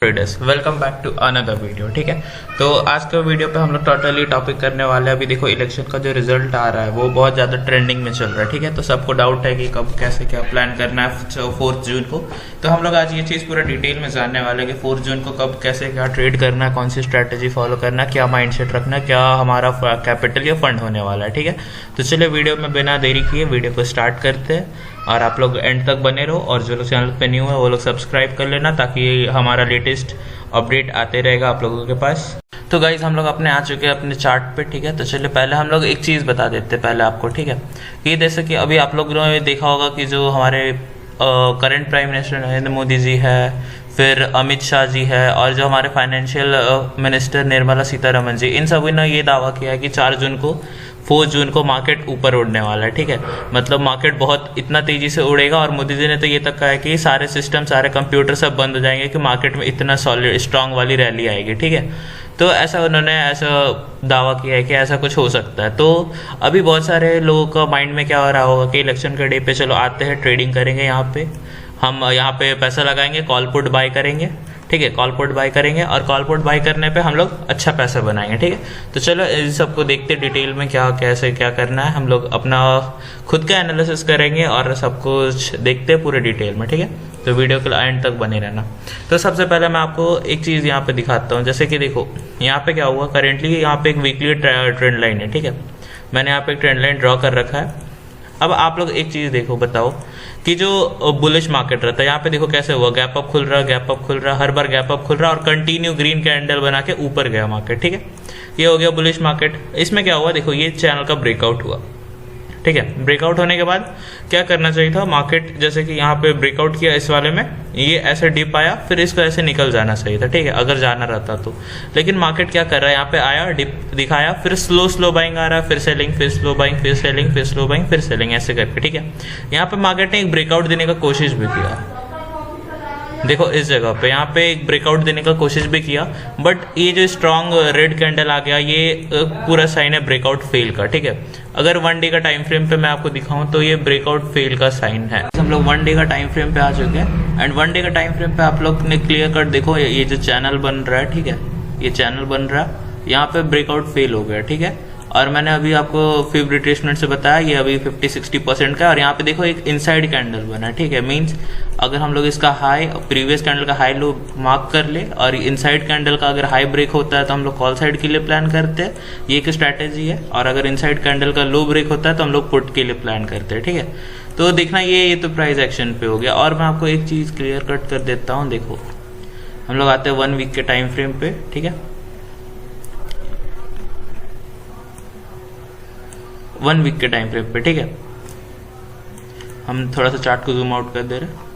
Traders welcome back to another video. ठीक है, तो आज के वीडियो पे हम लोग टोटली टॉपिक करने वाले हैं। अभी देखो इलेक्शन का जो रिजल्ट आ रहा है वो बहुत ज़्यादा ट्रेंडिंग में चल रहा है। ठीक है, तो सबको डाउट है कि कब कैसे क्या प्लान करना है 4 जून को। तो हम लोग आज ये चीज़ पूरा डिटेल में जानने वाले हैं कि 4 जून को कब कैसे क्या ट्रेड करना है, कौन सी स्ट्रैटेजी फॉलो करना है, क्या माइंडसेट रखना है, क्या हमारा कैपिटल या फंड होने वाला है। ठीक है, तो चलिए वीडियो में बिना देरी किए वीडियो को स्टार्ट करते हैं और आप लोग एंड तक बने रहो। और जो लोग चैनल पे न्यू है वो लोग सब्सक्राइब कर लेना ताकि हमारा लेटेस्ट अपडेट आते रहेगा आप लोगों के पास। तो गाइज हम लोग अपने आ चुके हैं अपने चार्ट पे। ठीक है, तो चलिए पहले हम लोग एक चीज़ बता देते हैं पहले आपको। ठीक है, कि जैसे कि अभी आप लोगों ने देखा होगा कि जो हमारे current prime minister Narendra Modi ji है, फिर अमित शाह जी है और जो हमारे फाइनेंशियल मिनिस्टर निर्मला सीतारमन जी, इन सभी ने ये दावा किया है कि 4 जून को मार्केट ऊपर उड़ने वाला है। ठीक है, मतलब मार्केट बहुत इतना तेजी से उड़ेगा और मोदी जी ने तो ये तक कहा है कि सारे सिस्टम सारे कंप्यूटर सब बंद हो जाएंगे कि मार्केट में इतना सॉलिड स्ट्रांग वाली रैली आएगी। ठीक है, तो ऐसा उन्होंने ऐसा दावा किया है कि ऐसा कुछ हो सकता है। तो अभी बहुत सारे लोगों का माइंड में क्या हो रहा होगा कि इलेक्शन के डे पे चलो आते हैं ट्रेडिंग करेंगे, यहाँ पे हम यहाँ पे पैसा लगाएंगे, कॉल पुट बाय करेंगे। ठीक है, कॉल पुट बाय करेंगे और कॉल पुट बाय करने पे हम लोग अच्छा पैसा बनाएंगे। ठीक है, तो चलो इन सबको देखते डिटेल में क्या कैसे क्या करना है। हम लोग अपना खुद का एनालिसिस करेंगे और सब कुछ देखते हैं पूरे डिटेल में। ठीक है, तो वीडियो के एंड तक बने रहना। तो सबसे पहले मैं आपको एक चीज़ यहाँ पे दिखाता हूँ। जैसे कि देखो यहाँ पे क्या हुआ, करेंटली यहाँ पे एक वीकली ट्रेंड लाइन है। ठीक है, मैंने यहाँ पे एक ट्रेंड लाइन ड्रॉ कर रखा है। अब आप लोग एक चीज़ देखो, बताओ कि जो बुलिश मार्केट रहता है यहाँ पे देखो कैसे हुआ, गैप अप खुल रहा, गैप अप खुल रहा, हर बार गैप अप खुल रहा और कंटिन्यू ग्रीन कैंडल बना के ऊपर गया मार्केट। ठीक है, ये हो गया बुलिश मार्केट। इसमें क्या हुआ, देखो ये चैनल का ब्रेकआउट हुआ। ठीक है, ब्रेकआउट होने के बाद क्या करना चाहिए था, मार्केट जैसे कि यहाँ पे ब्रेकआउट किया इस वाले में, ये ऐसे डिप आया, फिर इसको ऐसे निकल जाना चाहिए था। ठीक है, अगर जाना रहता तो। लेकिन मार्केट क्या कर रहा है, यहाँ पे आया, डिप दिखाया, फिर स्लो बाइंग आ रहा है, फिर सेलिंग, फिर स्लो बाइंग, फिर सेलिंग, फिर स्लो बाइंग, फिर सेलिंग, ऐसे करके। ठीक है, यहाँ पे मार्केट ने एक ब्रेकआउट देने का कोशिश भी किया। देखो इस जगह पे यहाँ पे एक ब्रेकआउट देने का कोशिश भी किया, बट ये जो स्ट्रॉन्ग रेड कैंडल आ गया ये पूरा साइन है ब्रेकआउट फेल का। ठीक है, अगर 1 डे का टाइम फ्रेम पे मैं आपको दिखाऊं तो ये ब्रेकआउट फेल का साइन है। हम लोग 1 डे का टाइम फ्रेम पे आ चुके हैं एंड 1 डे का टाइम फ्रेम पे आप लोग ने क्लियर कट देखो ये जो चैनल बन रहा है। ठीक है, ये चैनल बन रहा है, यहाँ पे ब्रेकआउट फेल हो गया। ठीक है, और मैंने अभी आपको फिर रिट्रेसमेंट से बताया ये अभी 50-60% का, और यहाँ पे देखो एक इनसाइड कैंडल बना है। ठीक है, मींस अगर हम लोग इसका हाई प्रीवियस कैंडल का हाई लो मार्क कर ले और इनसाइड कैंडल का अगर हाई ब्रेक होता है तो हम लोग कॉल साइड के लिए प्लान करते हैं, ये एक स्ट्रैटेजी है। और अगर इनसाइड कैंडल का लो ब्रेक होता है तो हम लोग पुट के लिए प्लान करते हैं। ठीक है, तो देखना ये तो प्राइस एक्शन पे हो गया। और मैं आपको एक चीज़ क्लियर कट कर देता हूँ। देखो हम लोग आते हैं 1 वीक के टाइम फ्रेम पे। ठीक है, 1 वीक के टाइम फ्रेम पे। ठीक है, हम थोड़ा सा चार्ट को जूम आउट कर दे रहे हैं,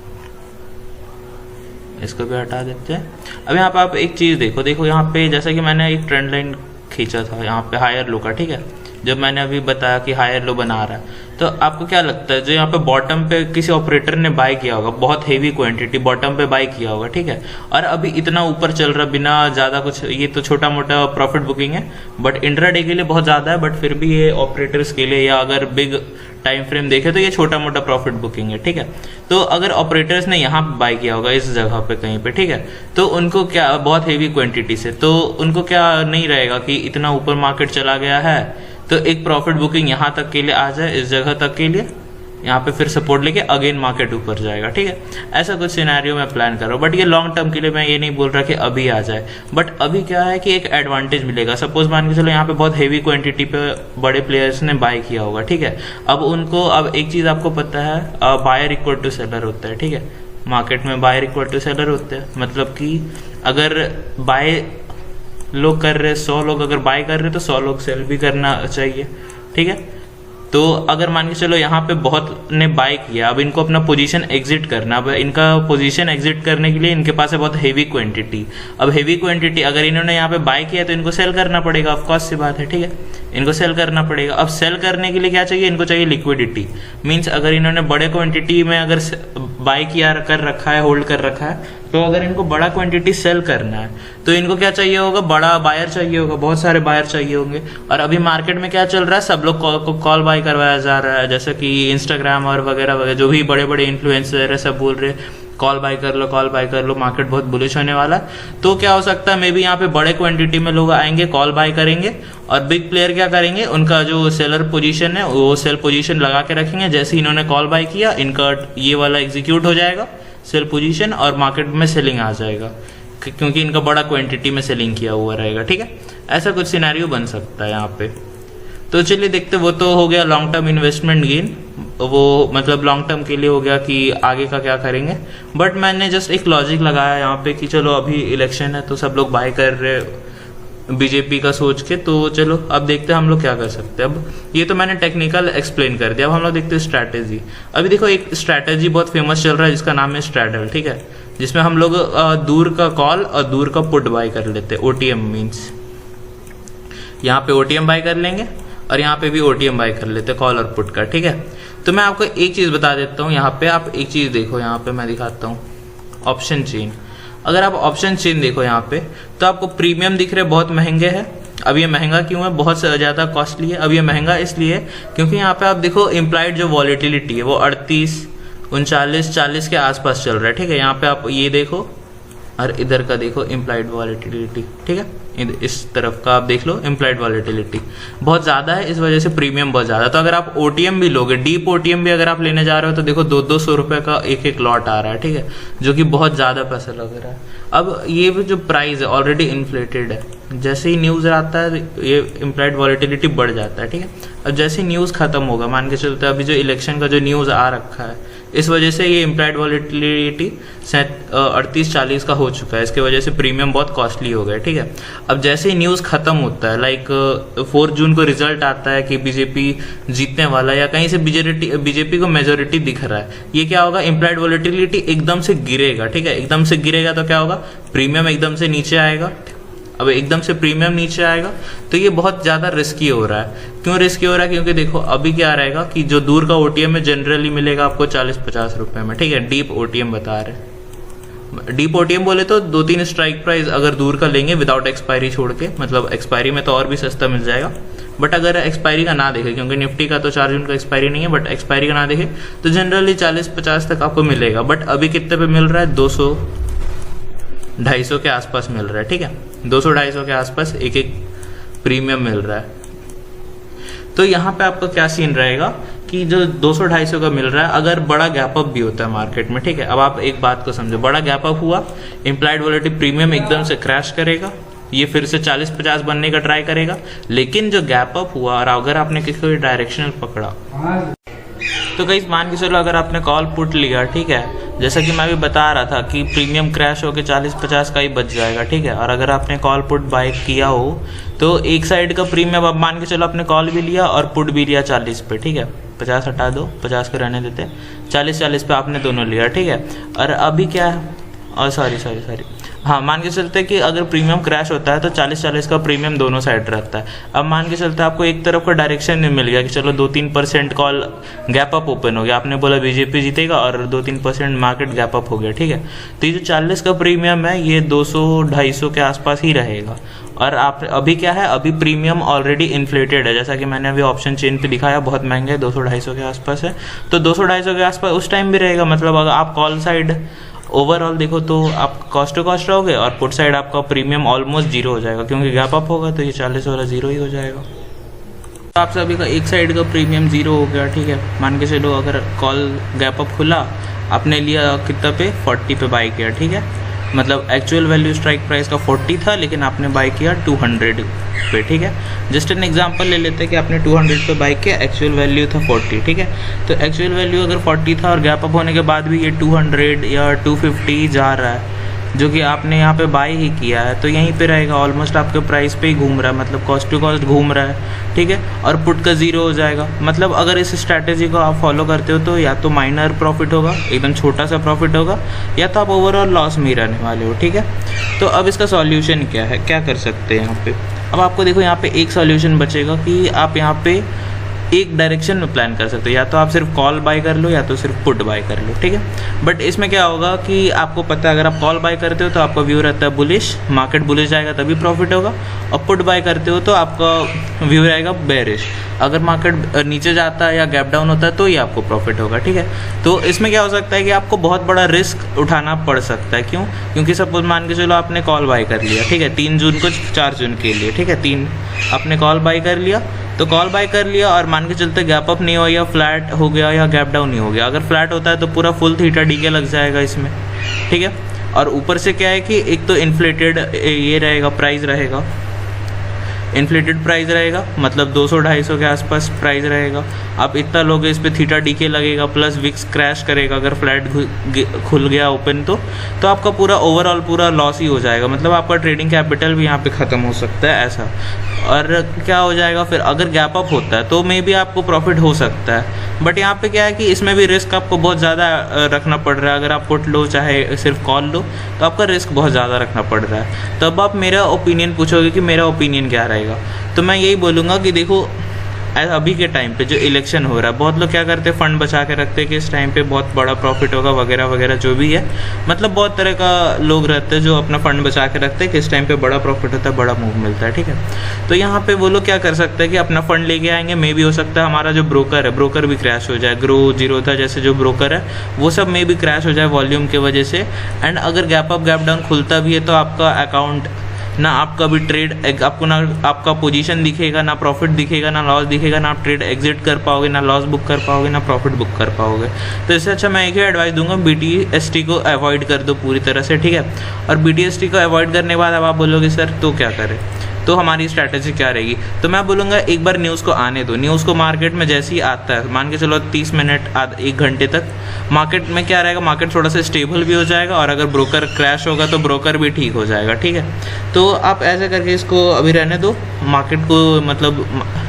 इसको भी हटा देते हैं। अब यहाँ पे आप एक चीज़ देखो यहाँ पे जैसे कि मैंने एक ट्रेंड लाइन खींचा था यहाँ पे हायर लो का। ठीक है, जब मैंने अभी बताया कि हायर लो बना रहा है, तो आपको क्या लगता है जो यहाँ पे बॉटम पे किसी ऑपरेटर ने बाय किया होगा, बहुत हेवी क्वांटिटी बॉटम पे बाय किया होगा। ठीक है, और अभी इतना ऊपर चल रहा बिना ज़्यादा कुछ, ये तो छोटा मोटा प्रॉफिट बुकिंग है बट इंट्राडे के लिए बहुत ज़्यादा है, बट फिर भी ये ऑपरेटर्स के लिए या अगर बिग टाइम फ्रेम देखे तो ये छोटा मोटा प्रॉफिट बुकिंग है। ठीक है, तो अगर ऑपरेटर्स ने यहाँ पे बाय किया होगा इस जगह पे कहीं पे, ठीक है, तो उनको क्या बहुत हेवी क्वांटिटी से, तो उनको क्या नहीं रहेगा कि इतना ऊपर मार्केट चला गया है तो एक प्रॉफिट बुकिंग यहाँ तक के लिए आ जाए, इस जगह तक के लिए, यहाँ पे फिर सपोर्ट लेके अगेन मार्केट ऊपर जाएगा। ठीक है, ऐसा कुछ सिनेरियो मैं प्लान कर रहा हूँ, बट ये लॉन्ग टर्म के लिए मैं ये नहीं बोल रहा कि अभी आ जाए, बट अभी क्या है कि एक एडवांटेज मिलेगा। सपोज मान के चलो यहाँ पे बहुत हेवी क्वांटिटी पे बड़े प्लेयर्स ने बाय किया होगा। ठीक है, अब उनको, अब एक चीज़ आपको पता है, बायर इक्वल टू सेलर होता है। ठीक है, मार्केट में बायर इक्वल टू सेलर होते हैं, मतलब कि अगर बाय लोग कर रहे 100 लोग अगर बाय कर रहे तो 100 लोग सेल भी करना चाहिए। ठीक है, तो अगर मान के चलो यहाँ पे बहुत ने बाय किया, अब इनको अपना पोजीशन एग्जिट करना, अब इनका पोजीशन एग्जिट करने के लिए इनके पास है बहुत हेवी क्वांटिटी। अब हेवी क्वांटिटी अगर इन्होंने यहाँ पे बाय किया तो इनको सेल करना पड़ेगा, ऑफ कोर्स सी बात है। ठीक है, इनको सेल करना पड़ेगा। अब सेल करने के लिए क्या चाहिए, इनको चाहिए लिक्विडिटी। मीन्स अगर इन्होंने बड़े क्वांटिटी में अगर बाय किया कर रखा है, होल्ड कर रखा है, तो अगर इनको बड़ा क्वांटिटी सेल करना है तो इनको क्या चाहिए होगा, बड़ा बायर चाहिए होगा, बहुत सारे बायर चाहिए होंगे। और अभी मार्केट में क्या चल रहा है, सब लोग को कॉल बाय करवाया जा रहा है, जैसे कि इंस्टाग्राम और वगैरह वगैरह जो भी बड़े बड़े इन्फ्लुएंसर है सब बोल रहे कॉल बाय कर लो, कॉल बाय कर लो, मार्केट बहुत बुलिश होने वाला है। तो क्या हो सकता है, मे बी यहाँ पे बड़े क्वांटिटी में लोग आएंगे, कॉल बाय करेंगे, और बिग प्लेयर क्या करेंगे, उनका जो सेलर पोजीशन है वो सेल पोजीशन लगा के रखेंगे। जैसे इन्होंने कॉल बाय किया, इनका ये वाला एग्जीक्यूट हो जाएगा सेल पोजीशन, और मार्केट में सेलिंग आ जाएगा क्योंकि इनका बड़ा क्वांटिटी में सेलिंग किया हुआ रहेगा। ठीक है, ऐसा कुछ सिनेरियो बन सकता है यहाँ पे। तो चलिए देखते, वो तो हो गया लॉन्ग टर्म इन्वेस्टमेंट गेन, वो मतलब लॉन्ग टर्म के लिए हो गया कि आगे का क्या करेंगे। बट मैंने जस्ट एक लॉजिक लगाया यहाँ पे कि चलो अभी इलेक्शन है तो सब लोग बाय कर रहे बीजेपी का सोच के, तो चलो अब देखते हैं हम लोग क्या कर सकते हैं। अब ये तो मैंने टेक्निकल एक्सप्लेन कर दिया, अब हम लोग देखते हैं स्ट्रैटेजी। अभी देखो एक स्ट्रैटेजी बहुत फेमस चल रहा है जिसका नाम है स्ट्रैडल। ठीक है, जिसमें हम लोग दूर का कॉल और दूर का पुट बाय कर लेते हैं। ओटीएम मीन्स यहाँ पे ओटीएम बाय कर लेंगे और यहाँ पे भी ओटीएम बाय कर लेते हैं, कॉल और पुट का। ठीक है, तो मैं आपको एक चीज बता देता हूँ, यहाँ पे आप एक चीज देखो, यहाँ पे मैं दिखाता हूँ ऑप्शन चेन। अगर आप ऑप्शन चेन देखो यहाँ पे, तो आपको प्रीमियम दिख रहे बहुत महंगे हैं। अब ये महंगा क्यों है, बहुत ज्यादा कॉस्टली है। अब ये महंगा इसलिए क्योंकि यहाँ पे आप देखो इम्प्लाइड जो वॉलेटिलिटी है वो 38, 39, 40 के आसपास चल रहा है। ठीक है, यहाँ पे आप ये देखो और इधर का देखो इम्प्लाइड वॉलेटिलिटी। ठीक है, इस तरफ का आप देख लो, इम्प्लाइड वॉलेटिलिटी बहुत ज्यादा है, इस वजह से प्रीमियम बहुत ज्यादा। तो अगर आप ओटीएम भी लोगे, डीप ओटीएम भी अगर आप लेने जा रहे हो, तो देखो 200 रुपए का एक एक लॉट आ रहा है। ठीक है, जो कि बहुत ज्यादा पैसा लग रहा है। अब ये जो प्राइस है ऑलरेडी इन्फ्लेटेड है, जैसे ही न्यूज आता है ये इम्प्लाइड वॉलेटिलिटी बढ़ जाता है। ठीक है, अब जैसे ही न्यूज खत्म होगा, मान के चलते अभी जो इलेक्शन का जो न्यूज आ रखा है, इस वजह से ये इम्प्लाइड वॉलेटिलिटी 38-40 का हो चुका है। इसके वजह से प्रीमियम बहुत कॉस्टली हो गया। ठीक है, अब जैसे ही न्यूज़ खत्म होता है, लाइक 4 जून को रिजल्ट आता है कि बीजेपी जीतने वाला है या कहीं से बीजेपी को मेजोरिटी दिख रहा है, ये क्या होगा, इम्प्लाइड वॉलेटिलिटी एकदम से गिरेगा। ठीक है, एकदम से गिरेगा तो क्या होगा, प्रीमियम एकदम से नीचे आएगा। अब एकदम से प्रीमियम नीचे आएगा तो ये बहुत ज़्यादा रिस्की हो रहा है। क्यों रिस्की हो रहा है, क्योंकि देखो अभी क्या रहेगा कि जो दूर का ओटीएम में जनरली मिलेगा आपको 40-50 रुपए में। ठीक है, डीप ओटीएम बता रहे, डीप ओटीएम बोले तो 2-3 स्ट्राइक प्राइस अगर दूर का लेंगे विदाउट एक्सपायरी छोड़ के, मतलब एक्सपायरी में तो और भी सस्ता मिल जाएगा। बट अगर एक्सपायरी का ना देखे, क्योंकि निफ्टी का तो 4 जून का एक्सपायरी नहीं है, बट एक्सपायरी का ना देखे तो जनरली 40-50 तक आपको मिलेगा। बट अभी कितने पे मिल रहा है, 200-250 के आसपास मिल रहा है। ठीक है, 200-250 के आसपास एक एक प्रीमियम मिल रहा है। तो यहाँ पे आपका क्या सीन रहेगा कि जो 200-250 का मिल रहा है, अगर बड़ा गैप अप भी होता है मार्केट में, ठीक है, अब आप एक बात को समझो, बड़ा गैप अप हुआ, इम्प्लाइड वॉलेटिलिटी प्रीमियम एकदम से क्रैश करेगा, ये फिर से 40-50 बनने का ट्राई करेगा। लेकिन जो गैप अप हुआ और अगर आपने किसी डायरेक्शनल पकड़ा, तो कहीं मान के चलो अगर आपने कॉल पुट लिया, ठीक है, जैसा कि मैं भी बता रहा था कि प्रीमियम क्रैश होकर 40-50 का ही बच जाएगा। ठीक है, और अगर आपने कॉल पुट बाय किया हो तो एक साइड का प्रीमियम अब मान के चलो आपने कॉल भी लिया और पुट भी लिया 40 पे। ठीक है, 50 हटा दो, 50 को रहने देते, 40 पे आपने दोनों लिया। ठीक है, और अभी क्या है, और सॉरी हाँ, मान के चलते कि अगर प्रीमियम क्रैश होता है तो 40-40 का प्रीमियम दोनों साइड रहता है। अब मान के चलते आपको एक तरफ का डायरेक्शन नहीं मिल गया कि चलो 2-3% कॉल गैप अप ओपन हो गया, आपने बोला बीजेपी जीतेगा और 2-3% मार्केट गैप अप हो गया। ठीक है, तो ये जो 40 का प्रीमियम है ये 200-250 के आसपास ही रहेगा। और आप अभी क्या है, अभी प्रीमियम ऑलरेडी इन्फ्लेटेड है, जैसा कि मैंने अभी ऑप्शन चेन पे दिखाया, बहुत महंगे है, 200-250 के आसपास है। तो 200-250 के आसपास उस टाइम भी रहेगा। मतलब अगर आप कॉल साइड ओवरऑल देखो तो आप कॉस्ट टू कॉस्ट रहोगे और पुट साइड आपका प्रीमियम ऑलमोस्ट 0 हो जाएगा, क्योंकि गैप अप होगा तो ये 40 वाला 0 ही हो जाएगा। तो आप सभी का एक साइड का प्रीमियम 0 हो गया। ठीक है, मान के चलो अगर कॉल गैप अप खुला, आपने लिया कितना पे, 40 पे बाई किया। ठीक है, मतलब एक्चुअल वैल्यू स्ट्राइक प्राइस का 40 था, लेकिन आपने बाई किया 200 पे। ठीक है, जस्ट एन एग्जांपल ले लेते हैं कि आपने 200 पे बाई किया, एक्चुअल वैल्यू था 40। ठीक है, तो एक्चुअल वैल्यू अगर 40 था और गैप अप होने के बाद भी ये 200 या 250 जा रहा है, जो कि आपने यहाँ पे बाई ही किया है, तो यहीं पे रहेगा, ऑलमोस्ट आपके प्राइस पे ही घूम रहा है, मतलब कॉस्ट टू कॉस्ट घूम रहा है। ठीक है, और पुट का 0 हो जाएगा। मतलब अगर इस स्ट्रैटेजी को आप फॉलो करते हो तो या तो माइनर प्रॉफिट होगा, एकदम छोटा सा प्रॉफिट होगा, या तो आप ओवरऑल लॉस में ही रहने वाले हो। ठीक है, तो अब इसका सॉल्यूशन क्या है, क्या कर सकते हैं यहाँ पे। अब आपको देखो यहाँ पे एक सॉल्यूशन बचेगा कि आप यहाँ पे एक डायरेक्शन में प्लान कर सकते हो, या तो आप सिर्फ कॉल बाय कर लो या तो सिर्फ पुट बाय कर लो, ठीक है। बट इसमें क्या होगा कि आपको पता है अगर आप कॉल बाय करते हो तो आपका व्यू रहता है बुलिश, मार्केट बुलिश जाएगा तभी प्रॉफिट होगा, और पुट बाय करते हो तो आपका व्यू रहेगा बेरिश, अगर मार्केट नीचे जाता है या गैप डाउन होता है तो ही आपको प्रॉफिट होगा, ठीक है। तो इसमें क्या हो सकता है कि आपको बहुत बड़ा रिस्क उठाना पड़ सकता है, क्यों? क्योंकि सपोज मान के चलो आपने कॉल बाय कर लिया, ठीक है, 3 जून को 4 जून के लिए, ठीक है, 3 आपने कॉल बाय कर लिया, तो कॉल बाय कर लिया और मान के चलते गैप अप नहीं हुआ या फ्लैट हो गया या गैप डाउन नहीं हो गया, अगर फ्लैट होता है तो पूरा फुल थीटा डीके लग जाएगा इसमें, ठीक है। और ऊपर से क्या है कि एक तो इन्फ्लेटेड ये रहेगा, प्राइस रहेगा, इन्फ्लेटेड प्राइस रहेगा, मतलब 200-250 के आसपास प्राइस रहेगा, आप इतना लोगे इस पे थीटा डीके लगेगा, प्लस विक्स क्रैश करेगा अगर फ्लैट खुल गया ओपन तो आपका पूरा ओवरऑल पूरा लॉस ही हो जाएगा, मतलब आपका ट्रेडिंग कैपिटल भी यहाँ पे ख़त्म हो सकता है ऐसा। और क्या हो जाएगा फिर अगर गैप अप होता है तो मे भी आपको प्रॉफिट हो सकता है, बट यहाँ पे क्या है कि इसमें भी रिस्क आपको बहुत ज़्यादा रखना पड़ रहा है, अगर आप पुट लो चाहे सिर्फ कॉल लो तो आपका रिस्क बहुत ज़्यादा रखना पड़ रहा है। तब आप मेरा ओपिनियन पूछोगे कि मेरा ओपिनियन क्या रहेगा, तो मैं यही बोलूँगा कि देखो अभी के टाइम पे जो इलेक्शन हो रहा है, बहुत लोग क्या करते हैं फंड बचा के रखते हैं कि इस टाइम पे बहुत बड़ा प्रॉफिट होगा वगैरह वगैरह जो भी है, मतलब बहुत तरह का लोग रहते हैं जो अपना फंड बचा के रखते हैं कि इस टाइम पे बड़ा प्रॉफिट होता है, बड़ा मूव मिलता है, ठीक है। तो यहाँ पे वो लोग क्या कर सकते हैं कि अपना फंड लेके आएंगे, मे भी हो सकता है हमारा जो ब्रोकर है, ब्रोकर भी क्रैश हो जाए, ग्रो, जीरोधा जैसे जो ब्रोकर है वो सब मे भी क्रैश हो जाए वॉल्यूम की वजह से, एंड अगर गैप अप गैप डाउन खुलता भी है तो आपका अकाउंट ना आपका भी ट्रेड, आपको ना आपका पोजीशन दिखेगा, ना प्रॉफिट दिखेगा, ना लॉस दिखेगा, ना आप ट्रेड एग्जिट कर पाओगे, ना लॉस बुक कर पाओगे, ना प्रॉफिट बुक कर पाओगे। तो इससे अच्छा मैं एक ही एडवाइस दूंगा, BTST को अवॉइड कर दो पूरी तरह से, ठीक है। और BTST को अवॉइड करने के बाद अब आप बोलोगे सर तो क्या करें, तो हमारी स्ट्रैटेजी क्या रहेगी, तो मैं बोलूँगा एक बार न्यूज़ को आने दो, न्यूज़ को मार्केट में जैसे ही आता है, मान के चलो 30 मिनट 1 घंटे तक मार्केट में क्या रहेगा, मार्केट थोड़ा सा स्टेबल भी हो जाएगा, और अगर ब्रोकर क्रैश होगा तो ब्रोकर भी ठीक हो जाएगा, ठीक है। तो आप ऐसे करके इसको अभी रहने दो, मार्केट को मतलब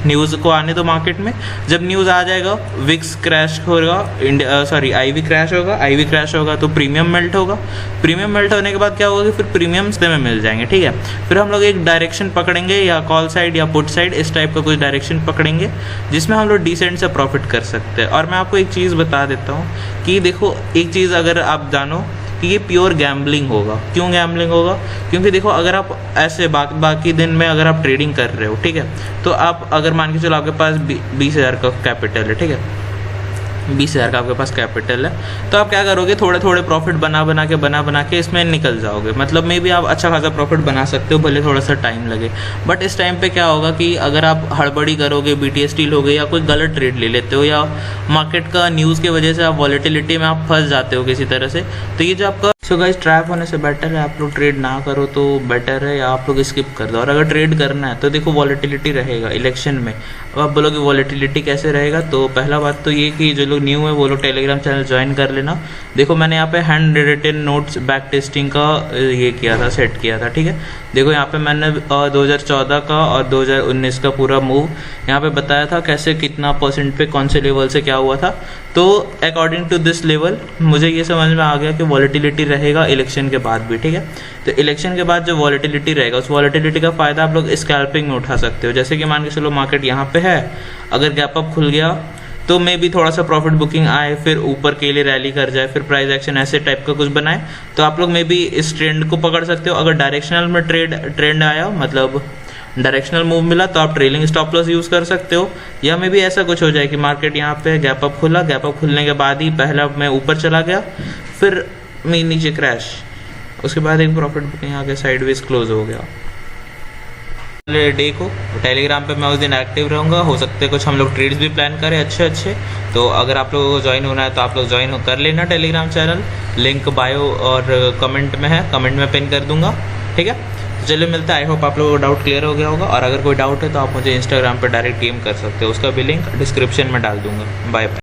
न्यूज़ को आने दो मार्केट में, जब न्यूज़ आ जाएगा विक्स क्रैश होगा, IV क्रैश होगा, IV क्रैश होगा तो प्रीमियम मेल्ट होगा, प्रीमियम मेल्ट होने के बाद क्या होगा कि फिर प्रीमियम्स में मिल जाएंगे, ठीक है। फिर हम लोग एक डायरेक्शन पकड़ेंगे, या कॉल साइड या पुट साइड, इस टाइप का कुछ डायरेक्शन पकड़ेंगे जिसमें हम लोग डिसेंट से प्रॉफिट कर सकते हैं। और मैं आपको एक चीज़ बता देता हूँ कि देखो एक चीज़ अगर आप जानो कि ये प्योर गैम्बलिंग होगा, क्यों गैम्बलिंग होगा, क्योंकि देखो अगर आप ऐसे बाकी दिन में अगर आप ट्रेडिंग कर रहे हो, ठीक है, तो आप अगर मान के चलो आपके पास 20,000 का कैपिटल है, ठीक है, 20,000 का आपके पास कैपिटल है, तो आप क्या करोगे, थोड़े थोड़े प्रॉफिट बना के इसमें निकल जाओगे, मतलब मे भी आप अच्छा खासा प्रॉफिट बना सकते हो, भले थोड़ा सा टाइम लगे। बट इस टाइम पे क्या होगा कि अगर आप हड़बड़ी करोगे, BTST लोगे या कोई गलत ट्रेड ले लेते हो, या मार्केट का न्यूज़ की वजह से आप वॉलेटिलिटी में आप फंस जाते हो किसी तरह से, तो ये जो आपका गाइस ट्रैप होने से बेटर है आप लोग ट्रेड ना करो तो बेटर है, या आप लोग स्किप कर दो। और अगर ट्रेड करना है तो देखो वॉलेटिलिटी रहेगा इलेक्शन में। अब आप बोलोगे वॉलेटिलिटी कैसे रहेगा, तो पहला बात तो ये कि जो लोग न्यू है वो लोग टेलीग्राम चैनल ज्वाइन कर लेना। देखो मैंने यहाँ पे hand written notes back testing का ये किया था, सेट किया था, ठीक है। देखो यहाँ पे मैंने 2014 का और 2019 का पूरा मूव यहाँ पे बताया था, कैसे कितना % पे कौन से लेवल से क्या हुआ था। तो अकॉर्डिंग टू दिस लेवल मुझे ये समझ में आ गया कि वॉलेटिलिटी रहेगा इलेक्शन के बाद भी, ठीक है। तो इलेक्शन के बाद जो वॉलेटिलिटी रहेगा उस वॉलेटिलिटी का फ़ायदा आप लोग स्कैल्पिंग में उठा सकते हो। जैसे कि मान के चलो मार्केट यहाँ पे है, अगर गैप अप खुल गया तो मे भी थोड़ा सा प्रॉफिट बुकिंग आए, फिर ऊपर के लिए रैली कर जाए, फिर प्राइस एक्शन ऐसे टाइप का कुछ बनाए, तो आप लोग मे भी इस ट्रेंड को पकड़ सकते हो। अगर डायरेक्शनल में ट्रेंड आया, मतलब डायरेक्शनल मूव मिला, तो आप ट्रेलिंग स्टॉप लॉस यूज़ कर सकते हो। या में भी ऐसा कुछ हो जाए कि मार्केट यहाँ पे गैप अप खुला, गैप अप खुलने के बाद ही पहला मैं ऊपर चला गया, फिर मैं नीचे क्रैश, उसके बाद एक प्रॉफिट बुकिंग आके साइडवेज क्लोज हो गया। डे को टेलीग्राम पे मैं उस दिन एक्टिव रहूँगा, हो सकते कुछ हम लोग ट्रेड्स भी प्लान करें अच्छे। तो अगर आप लोगों को ज्वाइन होना है तो आप लोग ज्वाइन कर लेना टेलीग्राम चैनल, लिंक बायो और कमेंट में है, कमेंट में पिन कर दूंगा, ठीक है। तो चलिए मिलते हैं, आई होप आप लोगों को डाउट क्लियर हो गया होगा। और अगर कोई डाउट है तो आप मुझे इंस्टाग्राम पर डायरेक्ट DM कर सकते हो, उसका भी लिंक डिस्क्रिप्शन में डाल दूंगा। Bye bye.